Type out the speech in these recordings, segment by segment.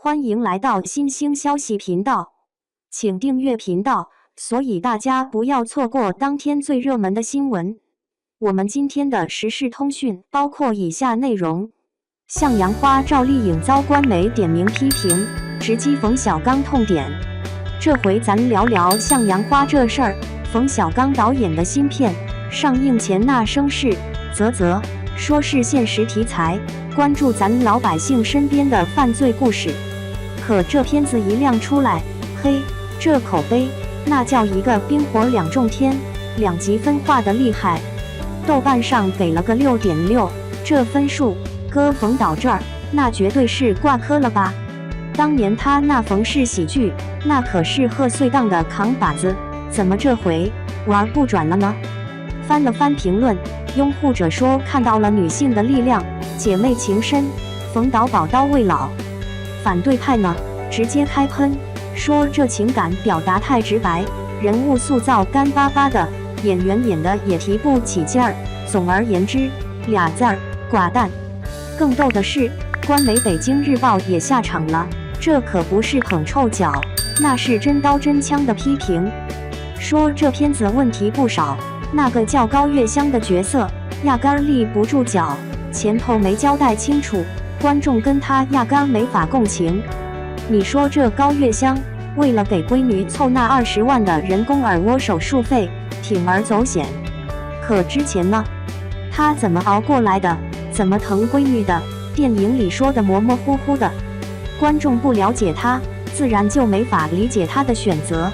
欢迎来到新兴消息频道，请订阅频道，所以大家不要错过当天最热门的新闻。我们今天的时事通讯包括以下内容：向阳花赵丽颖遭官媒点名批评，直击冯小刚痛点。这回咱聊聊向阳花这事儿。冯小刚导演的新片上映前那声势，说是现实题材，关注咱老百姓身边的犯罪故事。可这片子一亮出来，嘿，这口碑那叫一个冰火两重天，2极分化的厉害。豆瓣上给了个6.6，这分数搁冯导这儿，那绝对是挂科了吧？当年他那冯氏喜剧，那可是贺岁档的扛把子，怎么这回玩不转了呢？翻了翻评论，拥护者说看到了女性的力量，姐妹情深，冯导宝刀未老。反对派呢，直接开喷，说这情感表达太直白，人物塑造干巴巴的，演员演的也提不起劲儿。总而言之，2字儿，寡淡。更逗的是，官媒《北京日报》也下场了，这可不是捧臭脚，那是真刀真枪的批评，说这片子问题不少，那个叫高月香的角色压根儿立不住脚，前头没交代清楚，观众跟他压根儿没法共情。你说这高月香为了给闺女凑那20万的人工耳蜗手术费，铤而走险，可之前呢，他怎么熬过来的？怎么疼闺女的？电影里说的模模糊糊的，观众不了解他，自然就没法理解他的选择。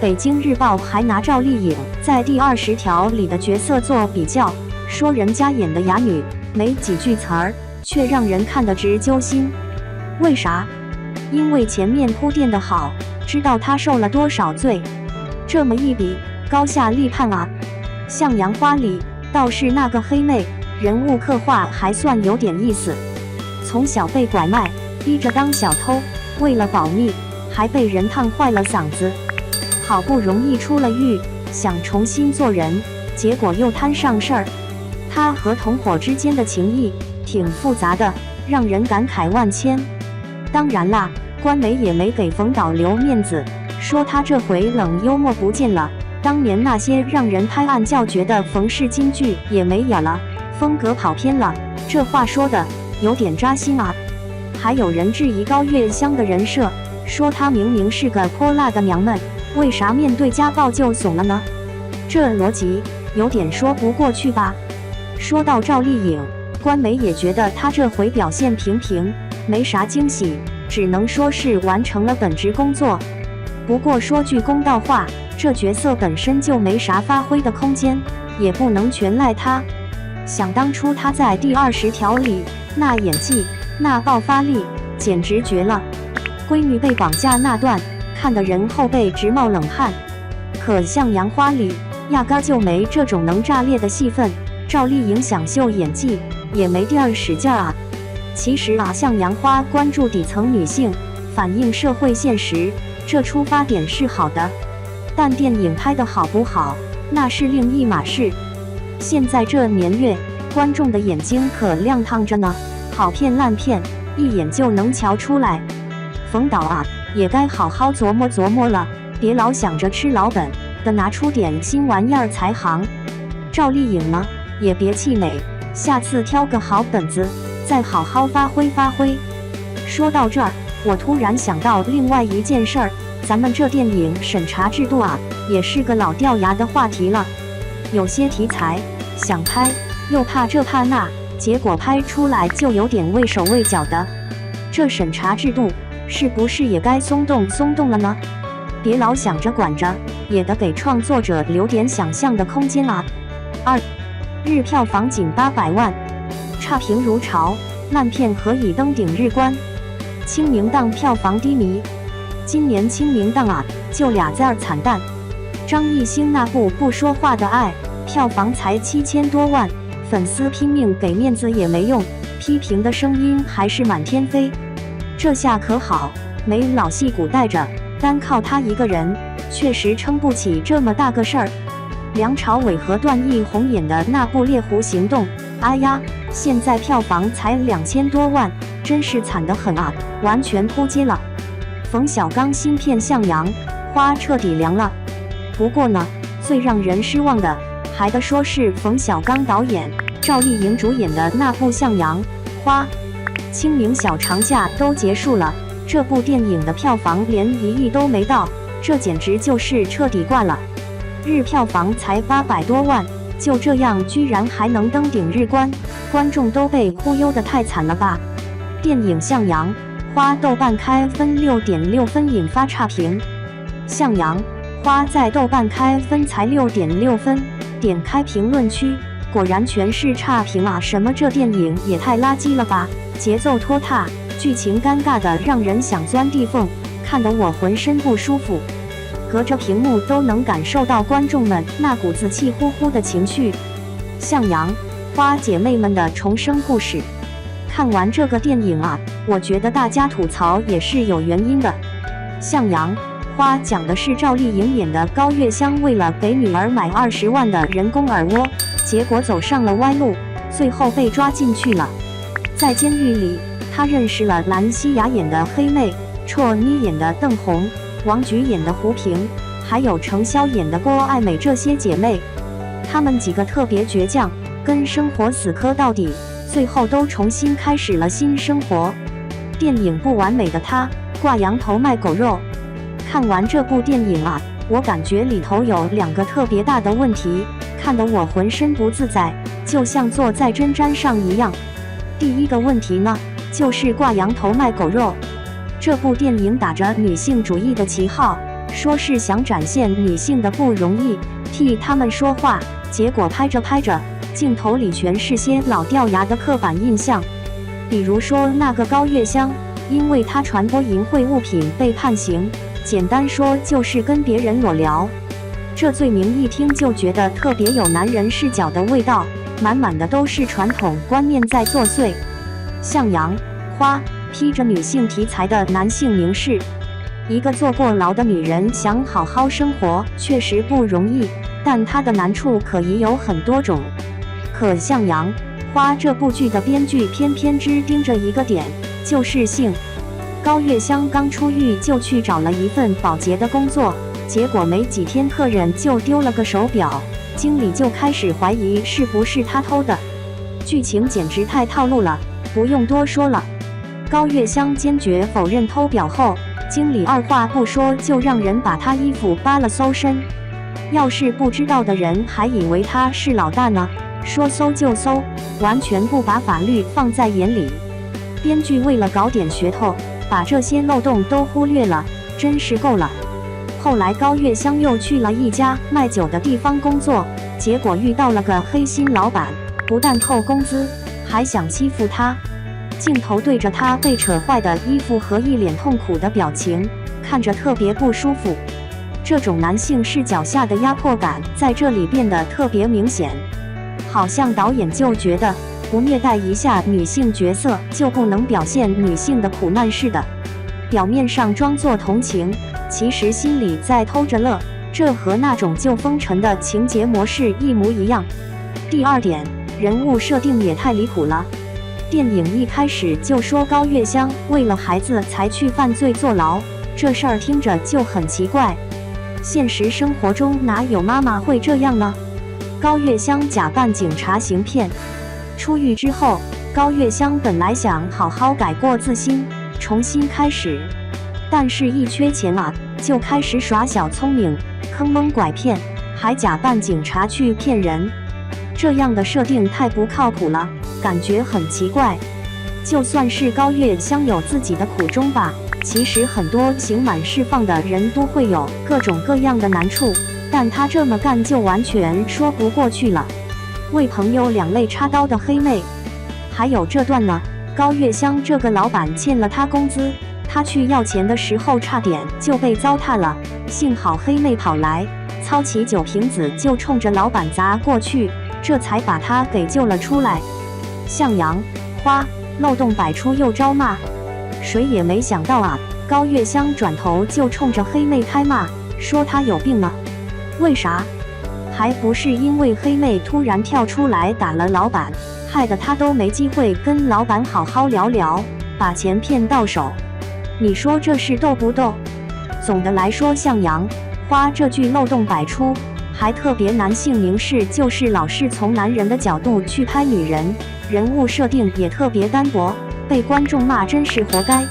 北京日报还拿赵丽颖在第20条里的角色做比较，说人家演的哑女没几句词儿，却让人看得直揪心。为啥？因为前面铺垫的好，知道她受了多少罪。这么一比，高下立判啊！向阳花里倒是那个黑妹，人物刻画还算有点意思。从小被拐卖，逼着当小偷，为了保密，还被人烫坏了嗓子。好不容易出了狱，想重新做人，结果又摊上事儿。他和同伙之间的情谊挺复杂的，让人感慨万千。当然啦，官媒也没给冯导留面子，说他这回冷幽默不见了，当年那些让人拍案叫绝的冯氏金句也没有了，风格跑偏了，这话说的有点扎心啊。还有人质疑高月香的人设，说她明明是个泼辣的娘们，为啥面对家暴就怂了呢？这逻辑有点说不过去吧。说到赵丽颖，官媒也觉得她这回表现平平，没啥惊喜，只能说是完成了本职工作。不过说句公道话，这角色本身就没啥发挥的空间，也不能全赖她。想当初她在第20条里那演技，那爆发力简直绝了，闺女被绑架那段看得人后背直冒冷汗。可向阳花里压根就没这种能炸裂的戏份，赵丽颖想秀演技也没地儿使劲啊。其实啊，向阳花关注底层女性，反映社会现实，这出发点是好的，但电影拍得好不好，那是另一码事。现在这年月，观众的眼睛可亮堂着呢，好片烂片一眼就能瞧出来。冯导啊，也该好好琢磨琢磨了，别老想着吃老本的，拿出点新玩意儿才行。赵丽颖呢，也别气馁，下次挑个好本子再好好发挥发挥。说到这儿，我突然想到另外一件事儿，咱们这电影审查制度啊，也是个老掉牙的话题了。有些题材想拍，又怕这怕那，结果拍出来就有点畏手畏脚的。这审查制度是不是也该松动松动了呢？别老想着管着，也得给创作者留点想象的空间啊。2日票房仅800万，差评如潮，烂片何以登顶日关？清明档票房低迷，今年清明档啊，就2字儿惨淡。张艺兴那部不说话的爱，票房才7000多万，粉丝拼命给面子也没用，批评的声音还是满天飞。这下可好，没老戏骨带着，单靠他一个人，确实撑不起这么大个事儿。梁朝伟和段奕宏演的那部《猎狐行动》，哎呀，现在票房才2000多万，真是惨得很啊，完全扑街了。冯小刚新片《向阳花》彻底凉了。不过呢，最让人失望的，还得说是冯小刚导演、赵丽颖主演的那部《向阳花》。清明小长假都结束了，这部电影的票房连1亿都没到，这简直就是彻底挂了。日票房才800多万，就这样居然还能登顶日冠，观众都被忽悠得太惨了吧！电影《向阳花》豆瓣开分6.6分，引发差评。《向阳花》在豆瓣开分才6.6分，点开评论区，果然全是差评啊！什么这电影也太垃圾了吧！节奏拖沓，剧情尴尬的让人想钻地缝，看得我浑身不舒服。隔着屏幕都能感受到观众们那股子气呼呼的情绪。向阳花姐妹们的重生故事。看完这个电影啊，我觉得大家吐槽也是有原因的。向阳花讲的是赵丽颖演的高月香为了给女儿买20万的人工耳蜗，结果走上了歪路，最后被抓进去了。在监狱里，她认识了蓝希雅演的黑妹、绰妮演的邓红、王菊演的胡萍，还有程潇演的郭爱美这些姐妹。她们几个特别倔强，跟生活死磕到底，最后都重新开始了新生活。电影不完美的她，挂羊头卖狗肉。看完这部电影啊，我感觉里头有2个特别大的问题，看得我浑身不自在，就像坐在针毡上一样。第一个问题呢，就是挂羊头卖狗肉。这部电影打着女性主义的旗号，说是想展现女性的不容易，替她们说话，结果拍着拍着，镜头里全是些老掉牙的刻板印象。比如说那个高月香，因为她传播淫秽物品被判刑，简单说就是跟别人裸聊。这罪名一听就觉得特别有男人视角的味道，满满的都是传统观念在作祟。向阳花披着女性题材的男性凝视。一个坐过牢的女人想好好生活确实不容易，但她的难处可以有很多种。可向阳花这部剧的编剧偏偏只盯着一个点，就是性。高月香刚出狱就去找了一份保洁的工作，结果没几天客人就丢了个手表，经理就开始怀疑是不是她偷的。剧情简直太套路了，不用多说了。高月香坚决否认偷表后，经理二话不说就让人把她衣服扒了搜身。要是不知道的人还以为他是老大呢，说搜就搜，完全不把法律放在眼里。编剧为了搞点噱头，把这些漏洞都忽略了，真是够了。后来高月香又去了一家卖酒的地方工作，结果遇到了个黑心老板，不但扣工资，还想欺负她。镜头对着她被扯坏的衣服和一脸痛苦的表情，看着特别不舒服。这种男性视角下的压迫感在这里变得特别明显，好像导演就觉得不虐待一下女性角色就不能表现女性的苦难似的。表面上装作同情，其实心里在偷着乐，这和那种旧风尘的情节模式一模一样。第二点，人物设定也太离谱了。电影一开始就说高月香为了孩子才去犯罪坐牢，这事儿听着就很奇怪。现实生活中哪有妈妈会这样呢？高月香假扮警察行骗。出狱之后，高月香本来想好好改过自新，重新开始，但是一缺钱啊，就开始耍小聪明，坑蒙拐骗，还假扮警察去骗人。这样的设定太不靠谱了，感觉很奇怪。就算是高月香有自己的苦衷吧，其实很多刑满释放的人都会有各种各样的难处，但他这么干就完全说不过去了。为朋友两肋插刀的黑妹。还有这段呢，高月香这个老板欠了他工资，他去要钱的时候差点就被糟蹋了，幸好黑妹跑来，操起酒瓶子就冲着老板砸过去，这才把他给救了出来。向阳花漏洞百出又招骂，谁也没想到啊，高月香转头就冲着黑妹开骂，说她有病呢。为啥？还不是因为黑妹突然跳出来打了老板，害得她都没机会跟老板好好聊聊。把钱骗到手。你说这是逗不逗？总的来说，向阳花这剧漏洞百出，还特别男性凝视，就是老是从男人的角度去拍女人，人物设定也特别单薄，被观众骂真是活该。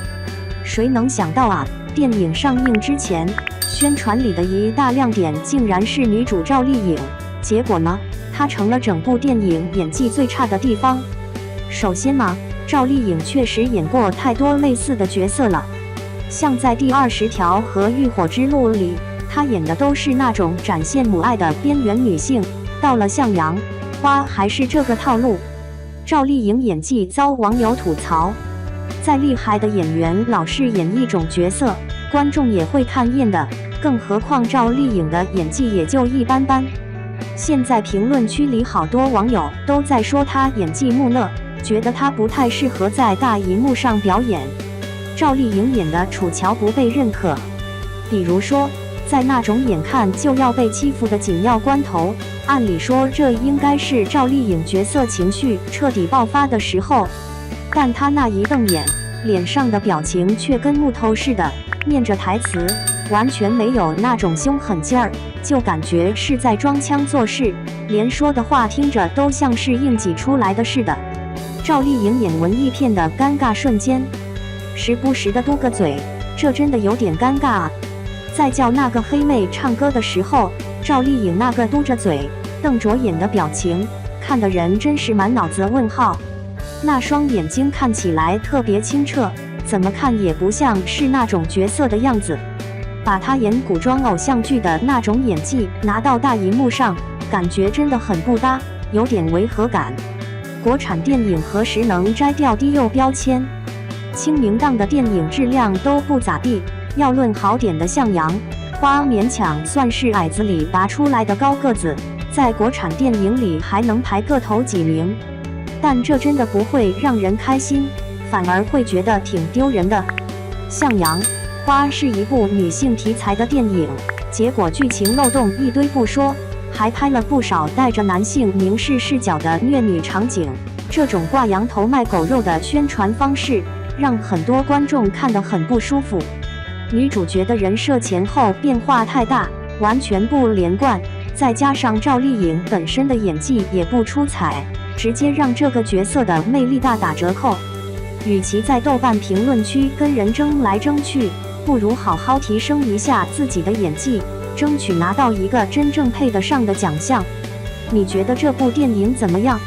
谁能想到啊，电影上映之前，宣传里的一大亮点竟然是女主赵丽颖，结果呢，她成了整部电影演技最差的地方。首先嘛，赵丽颖确实演过太多类似的角色了，像在《第20条》和《浴火之路》里，她演的都是那种展现母爱的边缘女性，到了《向阳花》还是这个套路。赵丽颖演技遭网友吐槽，再厉害的演员老是演一种角色，观众也会看厌的，更何况赵丽颖的演技也就一般般。现在评论区里好多网友都在说她演技木讷，觉得她不太适合在大荧幕上表演。赵丽颖演的楚乔不被认可，比如说在那种眼看就要被欺负的紧要关头，按理说这应该是赵丽颖角色情绪彻底爆发的时候，但她那一瞪眼，脸上的表情却跟木头似的，念着台词，完全没有那种凶狠劲儿，就感觉是在装腔作势，连说的话听着都像是硬挤出来的似的。赵丽颖演文艺片的尴尬瞬间，时不时的嘟个嘴，这真的有点尴尬啊。在叫那个黑妹唱歌的时候，赵丽颖那个嘟着嘴、瞪着眼的表情，看的人真是满脑子问号。那双眼睛看起来特别清澈，怎么看也不像是那种角色的样子。把她演古装偶像剧的那种演技拿到大荧幕上，感觉真的很不搭，有点违和感。国产电影何时能摘掉低幼标签？清明档的电影质量都不咋地，要论好点的《向阳花》勉强算是矮子里拔出来的高个子，在国产电影里还能排个头几名。但这真的不会让人开心，反而会觉得挺丢人的。《向阳花》是一部女性题材的电影，结果剧情漏洞一堆不说，还拍了不少带着男性凝视视角的虐女场景。这种挂羊头卖狗肉的宣传方式，让很多观众看得很不舒服。女主角的人设前后变化太大，完全不连贯，再加上赵丽颖本身的演技也不出彩，直接让这个角色的魅力大打折扣。与其在豆瓣评论区跟人争来争去，不如好好提升一下自己的演技，争取拿到一个真正配得上的奖项。你觉得这部电影怎么样？